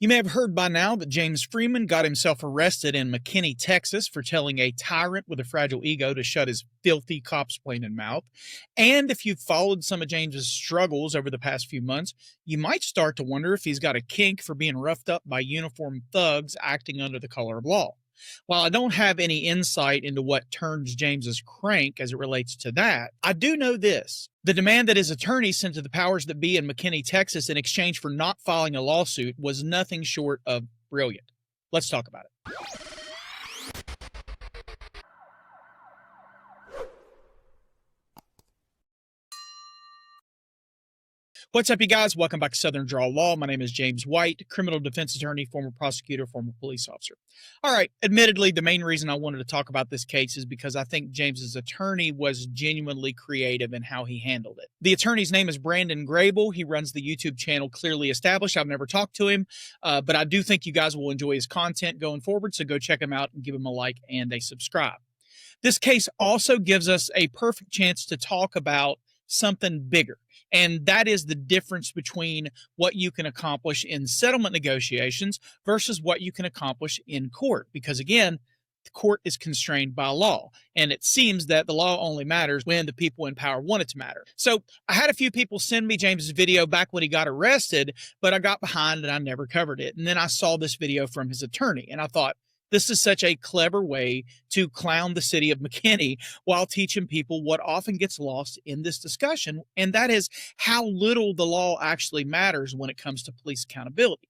You may have heard by now that James Freeman got himself arrested in McKinney, Texas for telling a tyrant with a fragile ego to shut his filthy cop-splaining mouth. And if you've followed some of James's struggles over the past few months, you might start to wonder if he's got a kink for being roughed up by uniformed thugs acting under the color of law. While I don't have any insight into what turns James's crank as it relates to that, I do know this. The demand that his attorney sent to the powers that be in McKinney, Texas in exchange for not filing a lawsuit was nothing short of brilliant. Let's talk about it. What's up, you guys? Welcome back to Southern Draw Law. My name is James White, criminal defense attorney, former prosecutor, former police officer. All right, admittedly, the main reason I wanted to talk about this case is because I think James's attorney was genuinely creative in how he handled it. The attorney's name is Brandon Grable. He runs the YouTube channel Clearly Established. I've never talked to him, but I do think you guys will enjoy his content going forward, so go check him out and give him a like and a subscribe. This case also gives us a perfect chance to talk about something bigger. And that is the difference between what you can accomplish in settlement negotiations versus what you can accomplish in court. Because again, the court is constrained by law. And it seems that the law only matters when the people in power want it to matter. So I had a few people send me James's video back when he got arrested, but I got behind and I never covered it. And then I saw this video from his attorney and I thought, this is such a clever way to clown the city of McKinney while teaching people what often gets lost in this discussion, and that is how little the law actually matters when it comes to police accountability.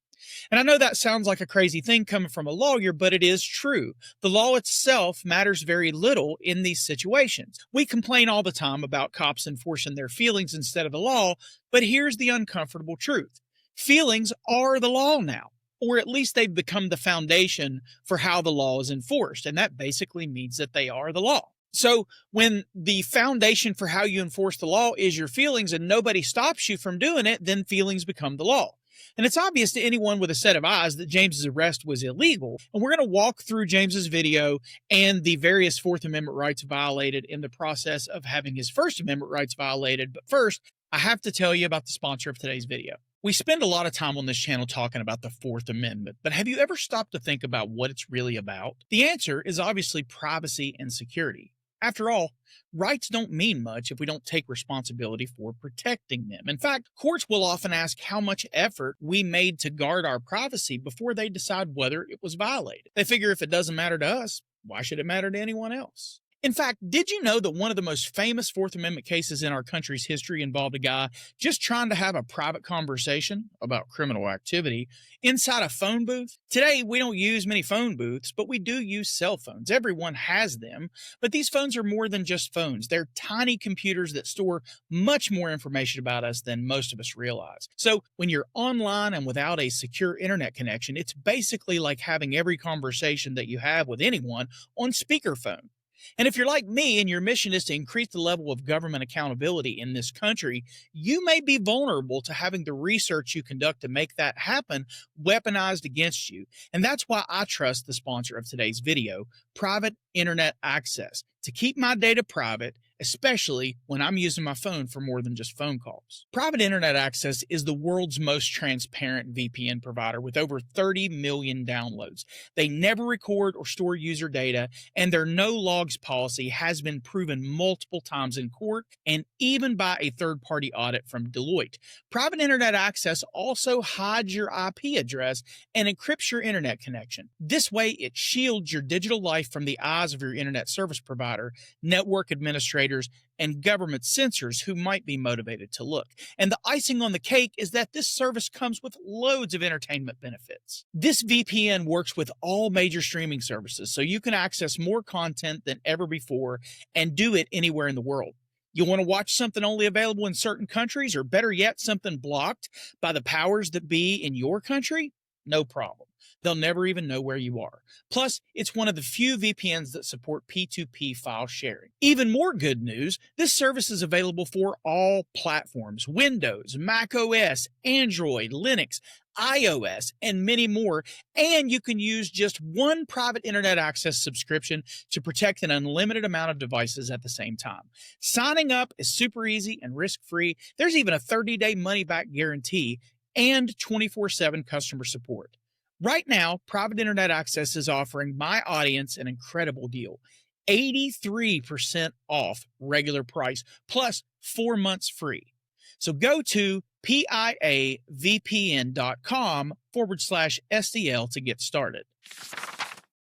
And I know that sounds like a crazy thing coming from a lawyer, but it is true. The law itself matters very little in these situations. We complain all the time about cops enforcing their feelings instead of the law, but here's the uncomfortable truth. Feelings are the law now. Or at least they've become the foundation for how the law is enforced. And that basically means that they are the law. So when the foundation for how you enforce the law is your feelings and nobody stops you from doing it, then feelings become the law. And it's obvious to anyone with a set of eyes that James's arrest was illegal. And we're going to walk through James's video and the various Fourth Amendment rights violated in the process of having his First Amendment rights violated. But first, I have to tell you about the sponsor of today's video. We spend a lot of time on this channel talking about the Fourth Amendment, but have you ever stopped to think about what it's really about? The answer is obviously privacy and security. After all, rights don't mean much if we don't take responsibility for protecting them. In fact, courts will often ask how much effort we made to guard our privacy before they decide whether it was violated. They figure if it doesn't matter to us, why should it matter to anyone else? In fact, did you know that one of the most famous Fourth Amendment cases in our country's history involved a guy just trying to have a private conversation about criminal activity inside a phone booth? Today, we don't use many phone booths, but we do use cell phones. Everyone has them, but these phones are more than just phones. They're tiny computers that store much more information about us than most of us realize. So when you're online and without a secure internet connection, it's basically like having every conversation that you have with anyone on speakerphone. And if you're like me and your mission is to increase the level of government accountability in this country, you may be vulnerable to having the research you conduct to make that happen weaponized against you. And that's why I trust the sponsor of today's video, Private Internet Access, to keep my data private, especially when I'm using my phone for more than just phone calls. Private Internet Access is the world's most transparent VPN provider with over 30 million downloads. They never record or store user data, and their no logs policy has been proven multiple times in court and even by a third-party audit from Deloitte. Private Internet Access also hides your IP address and encrypts your internet connection. This way, it shields your digital life from the eyes of your internet service provider, network administrators, and government censors who might be motivated to look. And the icing on the cake is that this service comes with loads of entertainment benefits. This VPN works with all major streaming services, so you can access more content than ever before and do it anywhere in the world. You want to watch something only available in certain countries, or better yet, something blocked by the powers that be in your country? No problem. They'll never even know where you are. Plus, it's one of the few VPNs that support P2P file sharing. Even more good news, this service is available for all platforms: Windows, Mac OS, Android, Linux, iOS, and many more. And you can use just one private internet access subscription to protect an unlimited amount of devices at the same time. Signing up is super easy and risk-free. There's even a 30-day money-back guarantee and 24/7 customer support. Right now, Private Internet Access is offering my audience an incredible deal. 83% off regular price, plus 4 months free. So go to piavpn.com/SDL to get started.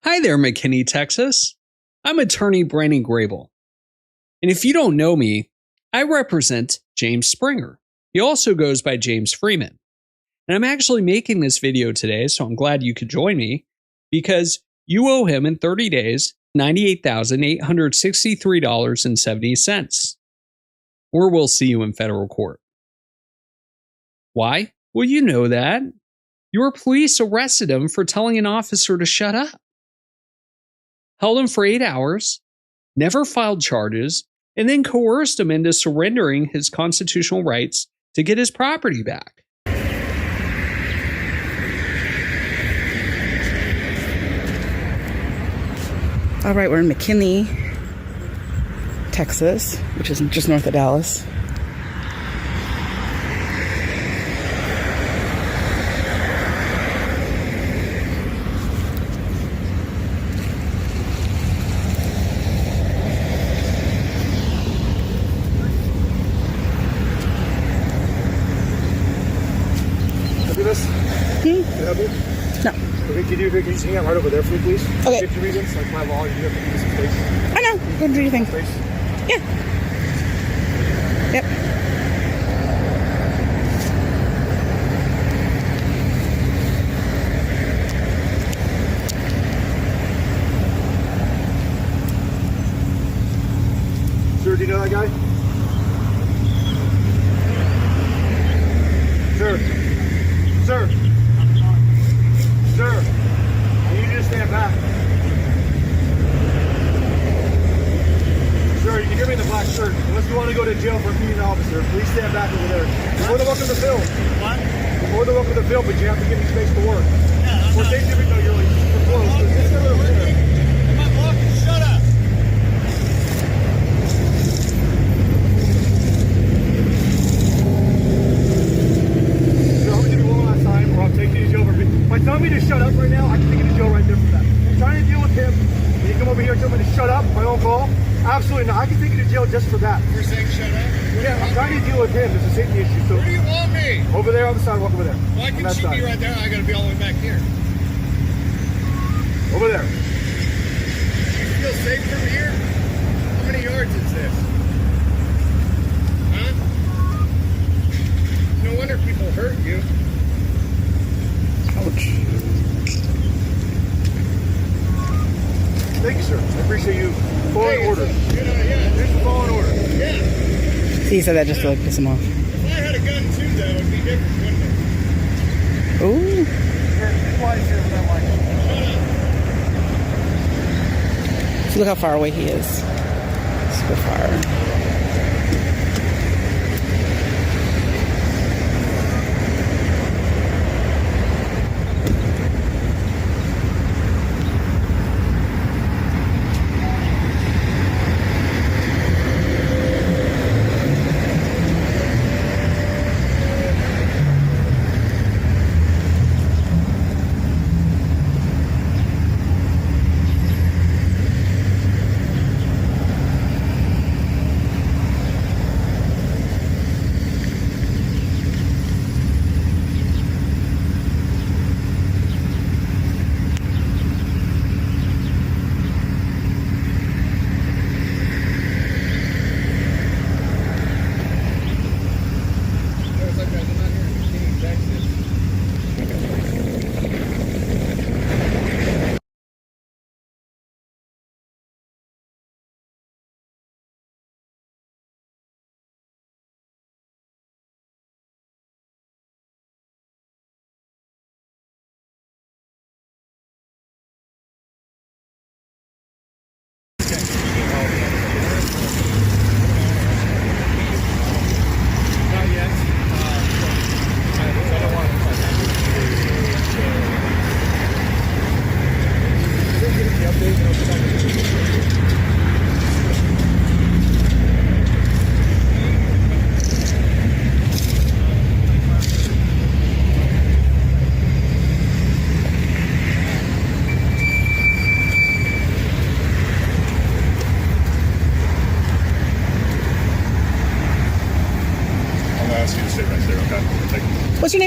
Hi there, McKinney, Texas. I'm attorney Brandon Grable. And if you don't know me, I represent James Springer. He also goes by James Freeman. And I'm actually making this video today, so I'm glad you could join me, because you owe him in 30 days $98,863.70. Or we'll see you in federal court. Why? Well, you know that. Your police arrested him for telling an officer to shut up. Held him for 8 hours, never filed charges, and then coerced him into surrendering his constitutional rights to get his property back. All right, we're in McKinney, Texas, which is just north of Dallas. Do this? Can I help you? No. Okay, can you just hang out right over there for me, please? Okay. Safety reasons, like my law, you have to give me some space. I know. Go and do your thing. Space. Yeah. Yep. Sir, do you know that guy? Sir. Sir. Sir. I need you to stand back. Sir, you can give me the black shirt. Unless you want to go to jail for being an officer, please stand back over there. You're more than welcome to film. What? You're more than welcome to film, but you have to give me space to work. Yeah, For safety reasons, no, you're like super close. So just go over there. I'm not walking. Shut up. So I'm gonna give you one last time, or I'll take you to jail for being. By telling me to shut up right now, I can take you to jail right there for that. I'm trying to deal with him. When you come over here and tell me to shut up, my own call. Absolutely not. I can take you to jail just for that. You're saying shut up? Yeah, I'm trying to deal with him. There's a safety issue. So Where do you want me? over there on the sidewalk over there. Well, I on can that shoot side. you right there. I gotta be all the way back here. Over there. You feel safe from here? How many yards is this? Huh? No wonder people hurt you. Ouch. Thank you, sir. I appreciate you following orders. Yeah. Thanks for following orders. Yeah. He said that just to like piss him off. If I had a gun too, though, it'd be different, wouldn't it? Ooh. Sir, be quiet here with that light. So look how far away he is. Super far.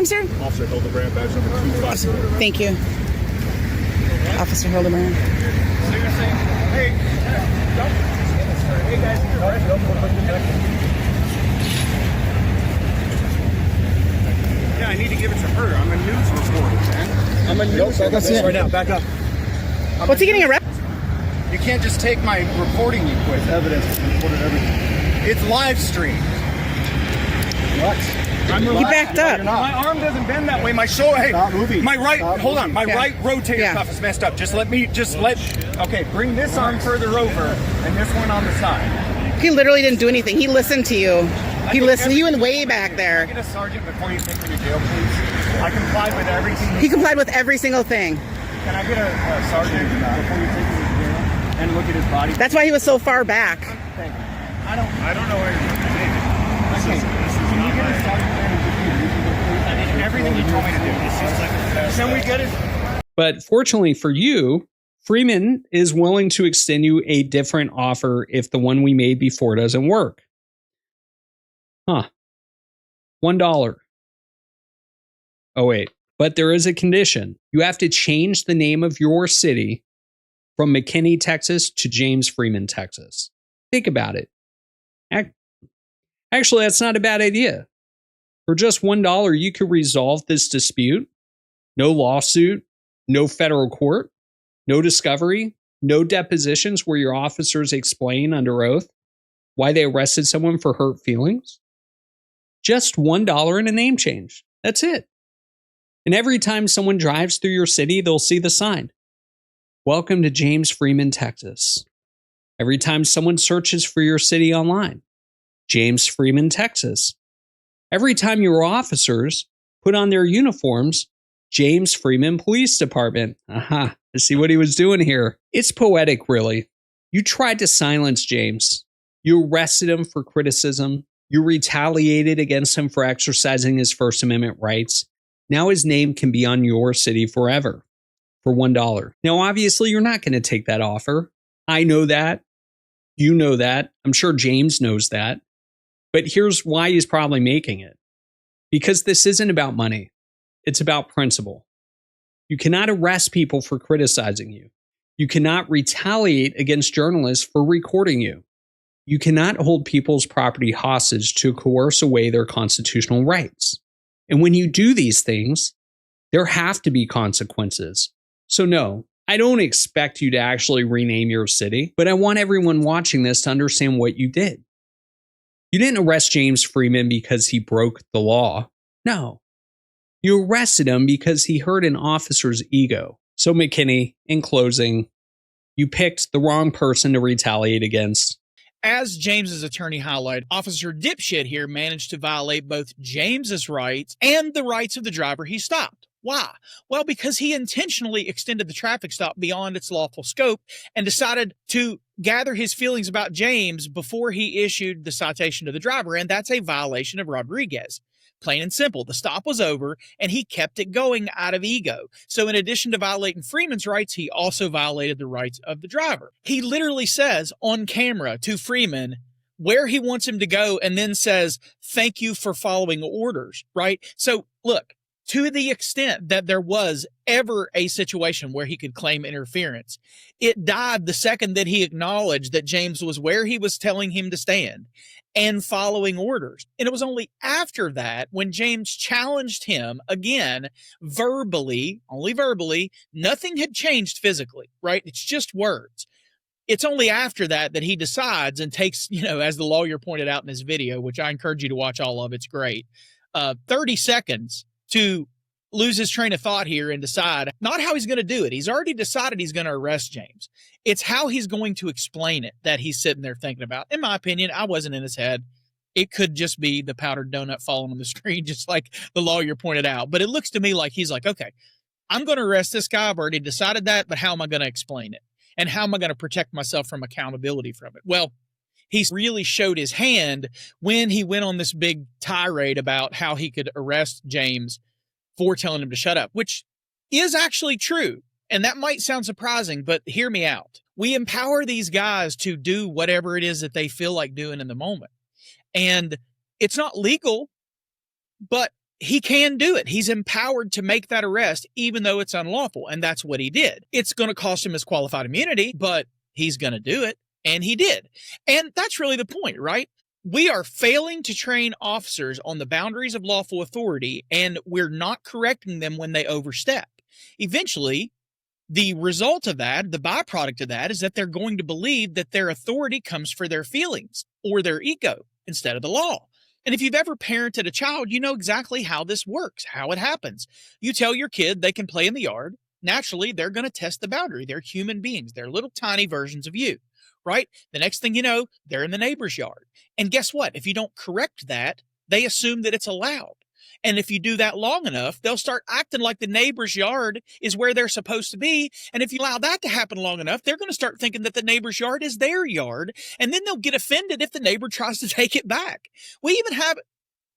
name, sir? Officer Hildebrand, badge number 254. Thank you. Officer Hildebrand. Hey, hey guys. All right, yeah, I need to give it to her. I'm a news reporter, man. I'm a news reporter. Right now, back up. What's he getting arrested? You can't just take my recording equipment. Evidence. Recorded everything. It's live stream. What? He backed up. My arm doesn't bend that way. My shoulder. Hey, Stop moving. my right. Stop hold on. My Yeah. right rotator Yeah. cuff is messed up. Okay, bring this arm further over and this one on the side. He literally didn't do anything. He listened to you. He listened to you in way back there. Get a sergeant before you take me to jail, please. I complied with everything. He complied with every single thing. Can I get a sergeant before you take me to jail and look at his body? That's why he was so far back. Thank you. I don't know where you're taking. Okay. Can you get a sergeant there and give me a reasonable, I did everything you told me to do. Can we get it? But fortunately for you, Freeman is willing to extend you a different offer if the one we made before doesn't work. Huh. $1. Oh, wait. But there is a condition. You have to change the name of your city from McKinney, Texas to James Freeman, Texas. Think about it. Actually, that's not a bad idea. For just $1, you could resolve this dispute. No lawsuit, no federal court, no discovery, no depositions where your officers explain under oath why they arrested someone for hurt feelings. Just $1 and a name change. That's it. And every time someone drives through your city, they'll see the sign. Welcome to James Freeman, Texas. Every time someone searches for your city online, James Freeman, Texas. Every time your officers put on their uniforms, James Freeman Police Department. Aha, I see what he was doing here. It's poetic, really. You tried to silence James. You arrested him for criticism. You retaliated against him for exercising his First Amendment rights. Now his name can be on your city forever for $1. Now, obviously, you're not going to take that offer. I know that. You know that. I'm sure James knows that. But here's why he's probably making it. Because this isn't about money. It's about principle. You cannot arrest people for criticizing you. You cannot retaliate against journalists for recording you. You cannot hold people's property hostage to coerce away their constitutional rights. And when you do these things, there have to be consequences. So no, I don't expect you to actually rename your city, but I want everyone watching this to understand what you did. You didn't arrest James Freeman because he broke the law. No. You arrested him because he hurt an officer's ego. So McKinney, in closing, you picked the wrong person to retaliate against. As James's attorney highlighted, Officer Dipshit here managed to violate both James's rights and the rights of the driver he stopped. Why? Well, because he intentionally extended the traffic stop beyond its lawful scope and decided to gather his feelings about James before he issued the citation to the driver, and that's a violation of Rodriguez. Plain and simple, the stop was over, and he kept it going out of ego. So in addition to violating Freeman's rights, he also violated the rights of the driver. He literally says on camera to Freeman where he wants him to go and then says, "Thank you for following orders," right? So look, to the extent that there was ever a situation where he could claim interference, it died the second that he acknowledged that James was where he was telling him to stand and following orders. And it was only after that, when James challenged him again, verbally, only verbally, nothing had changed physically, right? It's just words. It's only after that that he decides and takes, as the lawyer pointed out in his video, which I encourage you to watch all of, it's great, 30 seconds to lose his train of thought here and decide not how he's going to do it. He's already decided he's going to arrest James. It's how he's going to explain it that he's sitting there thinking about. In my opinion, I wasn't in his head. It could just be the powdered donut falling on the screen, just like the lawyer pointed out. But it looks to me like he's like, okay, I'm going to arrest this guy. I've already decided that, but how am I going to explain it? And how am I going to protect myself from accountability from it? Well, he really showed his hand when he went on this big tirade about how he could arrest James for telling him to shut up, which is actually true. And that might sound surprising, but hear me out. We empower these guys to do whatever it is that they feel like doing in the moment. And it's not legal, but he can do it. He's empowered to make that arrest, even though it's unlawful. And that's what he did. It's going to cost him his qualified immunity, but he's going to do it. And he did. And that's really the point, right? We are failing to train officers on the boundaries of lawful authority, and we're not correcting them when they overstep. Eventually, the result of that, the byproduct of that, is that they're going to believe that their authority comes for their feelings or their ego instead of the law. And if you've ever parented a child, you know exactly how this works, how it happens. You tell your kid they can play in the yard. Naturally, they're going to test the boundary. They're human beings. They're little tiny versions of you, right? The next thing you know, they're in the neighbor's yard. And guess what? If you don't correct that, they assume that it's allowed. And if you do that long enough, they'll start acting like the neighbor's yard is where they're supposed to be. And if you allow that to happen long enough, they're going to start thinking that the neighbor's yard is their yard. And then they'll get offended if the neighbor tries to take it back. We even have,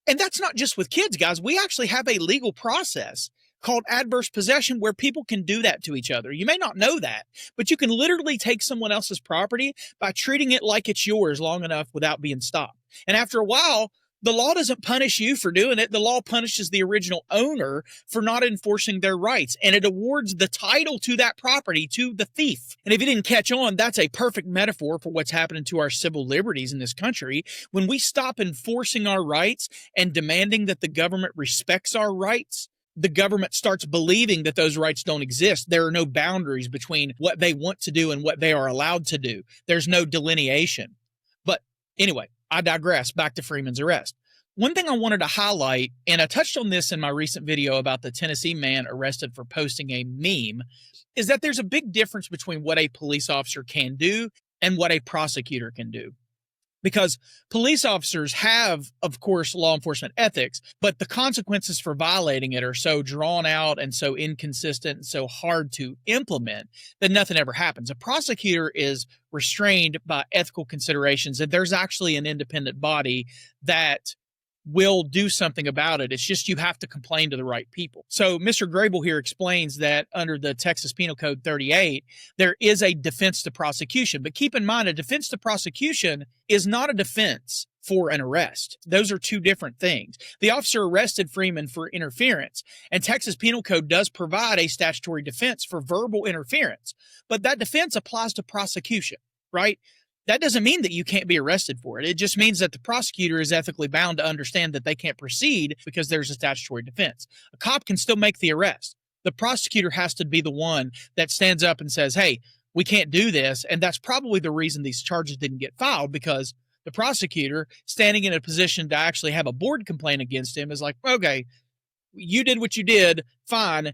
and that's not just with kids, guys. We actually have a legal process called adverse possession where people can do that to each other. You may not know that, but you can literally take someone else's property by treating it like it's yours long enough without being stopped. And after a while, the law doesn't punish you for doing it. The law punishes the original owner for not enforcing their rights, and it awards the title to that property to the thief. And if you didn't catch on, that's a perfect metaphor for what's happening to our civil liberties in this country. When we stop enforcing our rights and demanding that the government respects our rights, the government starts believing that those rights don't exist. There are no boundaries between what they want to do and what they are allowed to do. There's no delineation. But anyway, I digress. Back to Freeman's arrest. One thing I wanted to highlight, and I touched on this in my recent video about the Tennessee man arrested for posting a meme, is that there's a big difference between what a police officer can do and what a prosecutor can do. Because police officers have, of course, law enforcement ethics, but the consequences for violating it are so drawn out and so inconsistent and so hard to implement that nothing ever happens. A prosecutor is restrained by ethical considerations, and there's actually an independent body that will do something about it. It's just you have to complain to the right people. So Mr. Grable here explains that under the Texas Penal Code 38, there is a defense to prosecution. But keep in mind, a defense to prosecution is not a defense for an arrest. Those are two different things. The officer arrested Freeman for interference, and Texas Penal Code does provide a statutory defense for verbal interference. But that defense applies to prosecution, right? That doesn't mean that you can't be arrested for it. It just means that the prosecutor is ethically bound to understand that they can't proceed because there's a statutory defense. A cop can still make the arrest. The prosecutor has to be the one that stands up and says, hey, we can't do this. And that's probably the reason these charges didn't get filed, because the prosecutor, standing in a position to actually have a board complaint against him, is like, okay, you did what you did, fine,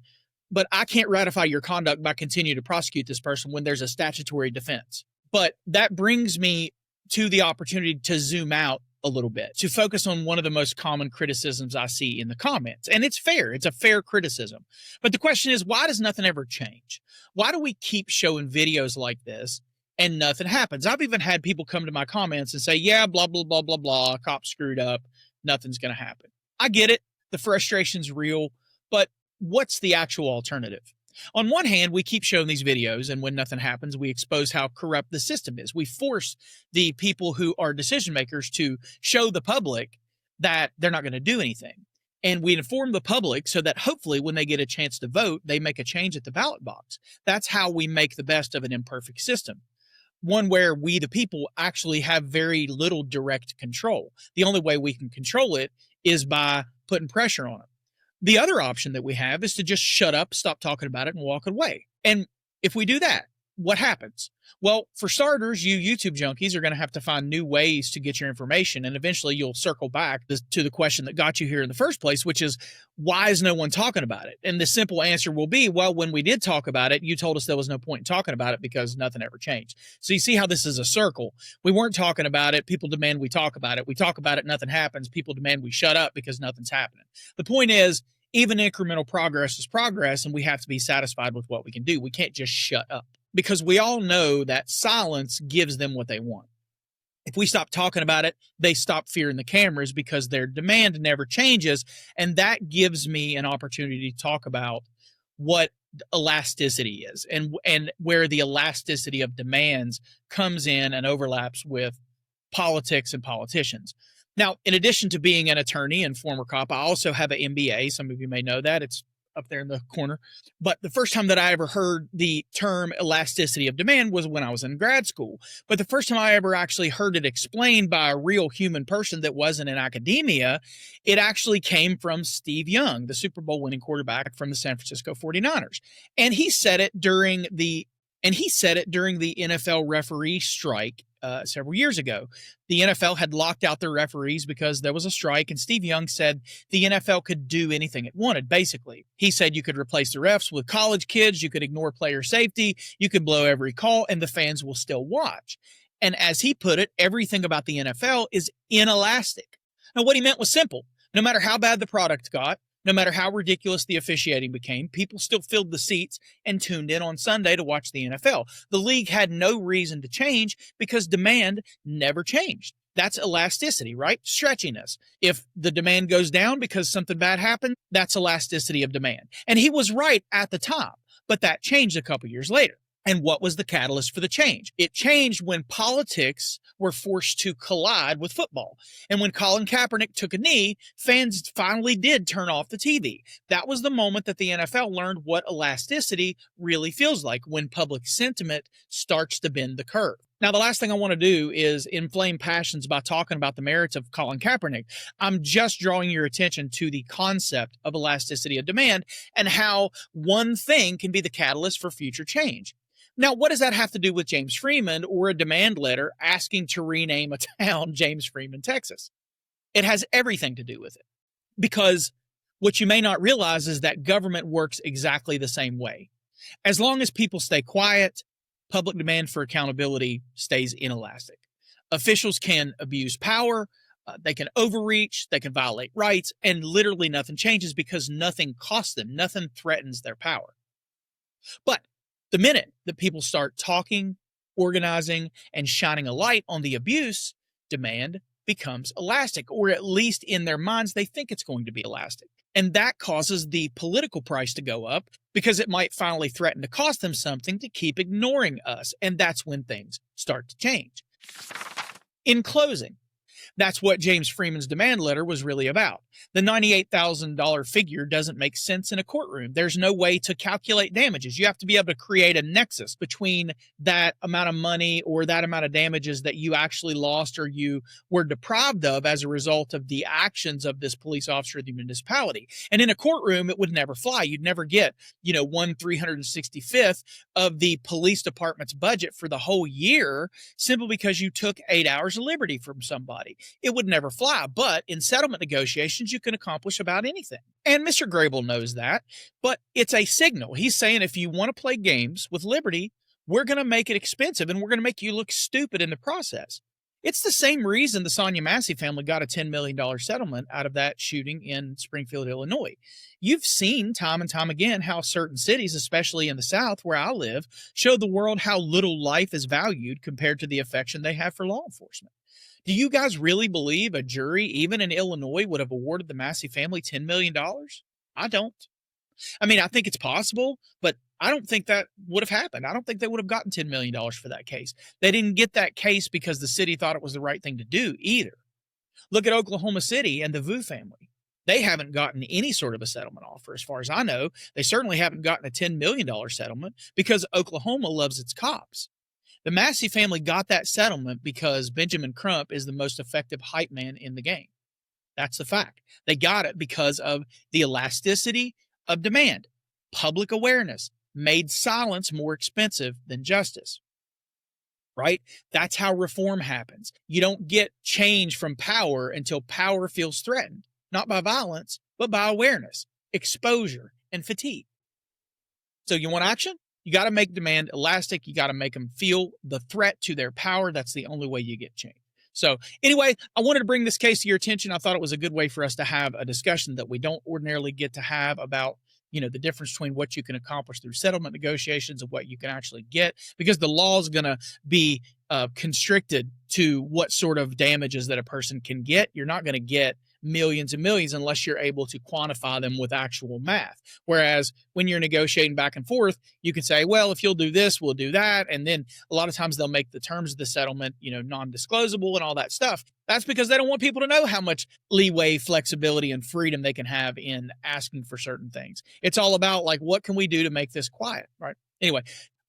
but I can't ratify your conduct by continuing to prosecute this person when there's a statutory defense. But that brings me to the opportunity to zoom out a little bit, to focus on one of the most common criticisms I see in the comments. And it's fair. It's a fair criticism. But the question is, why does nothing ever change? Why do we keep showing videos like this and nothing happens? I've even had people come to my comments and say, yeah, blah, blah, blah, blah, blah, cop screwed up, nothing's going to happen. I get it. The frustration's real. But what's the actual alternative? On one hand, we keep showing these videos, and when nothing happens, we expose how corrupt the system is. We force the people who are decision makers to show the public that they're not going to do anything. And we inform the public so that hopefully when they get a chance to vote, they make a change at the ballot box. That's how we make the best of an imperfect system. One where we, the people, actually have very little direct control. The only way we can control it is by putting pressure on it. The other option that we have is to just shut up, stop talking about it, and walk away. And if we do that, what happens? Well, for starters, you YouTube junkies are going to have to find new ways to get your information. And eventually you'll circle back to the question that got you here in the first place, which is, why is no one talking about it? And the simple answer will be, well, when we did talk about it, you told us there was no point in talking about it because nothing ever changed. So you see how this is a circle. We weren't talking about it. People demand we talk about it. We talk about it. Nothing happens. People demand we shut up because nothing's happening. The point is, even incremental progress is progress, and we have to be satisfied with what we can do. We can't just shut up, because we all know that silence gives them what they want. If we stop talking about it, they stop fearing the cameras because their demand never changes. And that gives me an opportunity to talk about what elasticity is and where the elasticity of demands comes in and overlaps with politics and politicians. Now, in addition to being an attorney and former cop, I also have an MBA. Some of you may know that. It's up there in the corner. But the first time that I ever heard the term elasticity of demand was when I was in grad school. But the first time I ever actually heard it explained by a real human person that wasn't in academia, it actually came from Steve Young, the Super Bowl winning quarterback from the San Francisco 49ers. And he said it during the NFL referee strike several years ago. The NFL had locked out their referees because there was a strike, and Steve Young said the NFL could do anything it wanted, basically. He said you could replace the refs with college kids, you could ignore player safety, you could blow every call, and the fans will still watch. And as he put it, everything about the NFL is inelastic. Now, what he meant was simple. No matter how bad the product got, no matter how ridiculous the officiating became, people still filled the seats and tuned in on Sunday to watch the NFL. The league had no reason to change because demand never changed. That's elasticity, right? Stretchiness. If the demand goes down because something bad happened, that's elasticity of demand. And he was right at the top, but that changed a couple years later. And what was the catalyst for the change? It changed when politics were forced to collide with football. And when Colin Kaepernick took a knee, fans finally did turn off the TV. That was the moment that the NFL learned what elasticity really feels like when public sentiment starts to bend the curve. Now, the last thing I want to do is inflame passions by talking about the merits of Colin Kaepernick. I'm just drawing your attention to the concept of elasticity of demand and how one thing can be the catalyst for future change. Now, what does that have to do with James Freeman or a demand letter asking to rename a town James Freeman, Texas? It has everything to do with it. Because what you may not realize is that government works exactly the same way. As long as people stay quiet, public demand for accountability stays inelastic. Officials can abuse power, they can overreach, they can violate rights, and literally nothing changes because nothing costs them, nothing threatens their power. But the minute that people start talking, organizing, and shining a light on the abuse, demand becomes elastic, or at least in their minds, they think it's going to be elastic. And that causes the political price to go up because it might finally threaten to cost them something to keep ignoring us. And that's when things start to change. In closing, that's what James Freeman's demand letter was really about. The $98,000 figure doesn't make sense in a courtroom. There's no way to calculate damages. You have to be able to create a nexus between that amount of money or that amount of damages that you actually lost or you were deprived of as a result of the actions of this police officer or the municipality. And in a courtroom, it would never fly. You'd never get, 1/365th of the police department's budget for the whole year simply because you took 8 hours of liberty from somebody. It would never fly. But in settlement negotiations, you can accomplish about anything. And Mr. Grable knows that, but it's a signal. He's saying if you want to play games with liberty, we're going to make it expensive and we're going to make you look stupid in the process. It's the same reason the Sonia Massey family got a $10 million settlement out of that shooting in Springfield, Illinois. You've seen time and time again how certain cities, especially in the South where I live, show the world how little life is valued compared to the affection they have for law enforcement. Do you guys really believe a jury, even in Illinois, would have awarded the Massey family $10 million? I don't. I mean, I think it's possible, but I don't think that would have happened. I don't think they would have gotten $10 million for that case. They didn't get that case because the city thought it was the right thing to do either. Look at Oklahoma City and the Vu family. They haven't gotten any sort of a settlement offer. As far as I know, they certainly haven't gotten a $10 million settlement because Oklahoma loves its cops. The Massey family got that settlement because Benjamin Crump is the most effective hype man in the game. That's the fact. They got it because of the elasticity of demand. Public awareness made silence more expensive than justice. Right? That's how reform happens. You don't get change from power until power feels threatened, not by violence, but by awareness, exposure, and fatigue. So you want action? You got to make demand elastic. You got to make them feel the threat to their power. That's the only way you get change. So anyway, I wanted to bring this case to your attention. I thought it was a good way for us to have a discussion that we don't ordinarily get to have about, the difference between what you can accomplish through settlement negotiations and what you can actually get, because the law is going to be constricted to what sort of damages that a person can get. You're not going to get millions and millions unless you're able to quantify them with actual math. Whereas when you're negotiating back and forth, you can say, well, if you'll do this, we'll do that. And then a lot of times they'll make the terms of the settlement, non-disclosable and all that stuff. That's because they don't want people to know how much leeway, flexibility, and freedom they can have in asking for certain things. It's all about, like, what can we do to make this quiet, right? Anyway,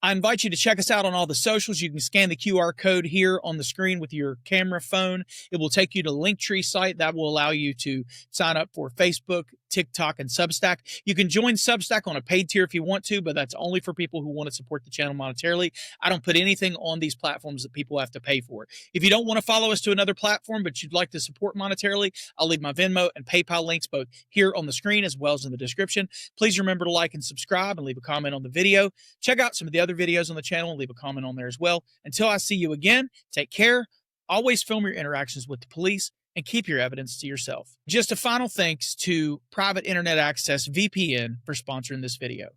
I invite you to check us out on all the socials. You can scan the QR code here on the screen with your camera phone. It will take you to Linktree site. That will allow you to sign up for Facebook, TikTok, and Substack. You can join Substack on a paid tier if you want to, but that's only for people who want to support the channel monetarily. I don't put anything on these platforms that people have to pay for. If you don't want to follow us to another platform, but you'd like to support monetarily, I'll leave my Venmo and PayPal links both here on the screen as well as in the description. Please remember to like and subscribe and leave a comment on the video. Check out some of the other videos on the channel and leave a comment on there as well. Until I see you again, take care. Always film your interactions with the police and keep your evidence to yourself. Just a final thanks to Private Internet Access VPN for sponsoring this video.